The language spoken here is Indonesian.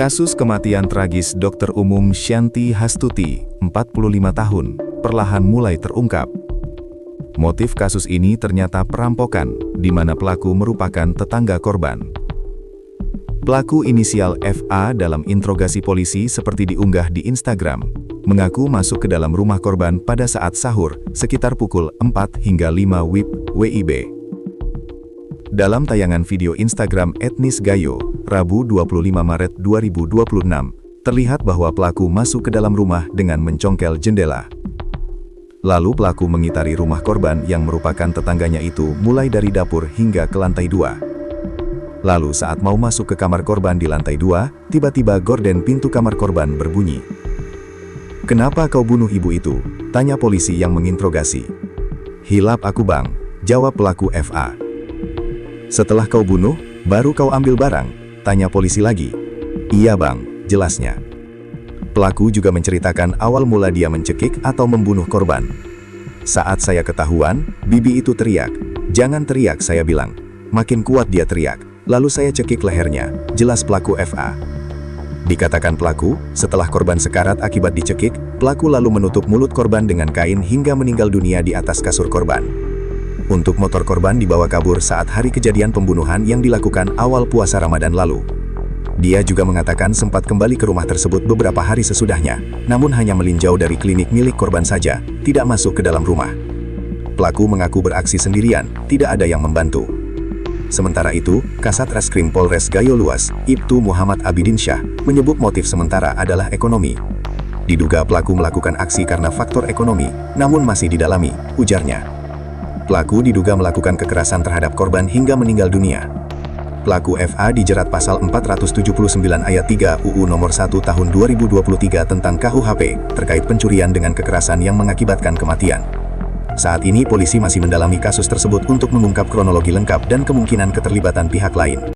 Kasus kematian tragis Dokter Umum Shanty Hastuti, 45 tahun, perlahan mulai terungkap. Motif kasus ini ternyata perampokan, di mana pelaku merupakan tetangga korban. Pelaku inisial FA dalam interogasi polisi seperti diunggah di Instagram, mengaku masuk ke dalam rumah korban pada saat sahur, sekitar pukul 4 hingga 5 WIB. Dalam tayangan video Instagram Etnis Gayo, Rabu 25 Maret 2026, terlihat bahwa pelaku masuk ke dalam rumah dengan mencongkel jendela. Lalu pelaku mengitari rumah korban yang merupakan tetangganya itu mulai dari dapur hingga ke lantai 2. Lalu saat mau masuk ke kamar korban di lantai 2, tiba-tiba gorden pintu kamar korban berbunyi. "Kenapa kau bunuh ibu itu?" tanya polisi yang menginterogasi. "Hilap aku bang," jawab pelaku FA. "Setelah kau bunuh, baru kau ambil barang?" tanya polisi lagi. "Iya bang," jelasnya. Pelaku juga menceritakan awal mula dia mencekik atau membunuh korban. "Saat saya ketahuan, bibi itu teriak. 'Jangan teriak,' saya bilang. Makin kuat dia teriak. Lalu saya cekik lehernya," jelas pelaku FA. Dikatakan pelaku, setelah korban sekarat akibat dicekik, pelaku lalu menutup mulut korban dengan kain hingga meninggal dunia di atas kasur korban. Untuk motor korban dibawa kabur saat hari kejadian pembunuhan yang dilakukan awal puasa Ramadan lalu. Dia juga mengatakan sempat kembali ke rumah tersebut beberapa hari sesudahnya, namun hanya melinjau dari klinik milik korban saja, tidak masuk ke dalam rumah. Pelaku mengaku beraksi sendirian, tidak ada yang membantu. Sementara itu, Kasat Reskrim Polres Gayo Luas, Ibtu Muhammad Abidin Syah, menyebut motif sementara adalah ekonomi. Diduga pelaku melakukan aksi karena faktor ekonomi, namun masih didalami, ujarnya. Pelaku diduga melakukan kekerasan terhadap korban hingga meninggal dunia. Pelaku FA dijerat pasal 479 ayat 3 UU nomor 1 tahun 2023 tentang KUHP, terkait pencurian dengan kekerasan yang mengakibatkan kematian. Saat ini polisi masih mendalami kasus tersebut untuk mengungkap kronologi lengkap dan kemungkinan keterlibatan pihak lain.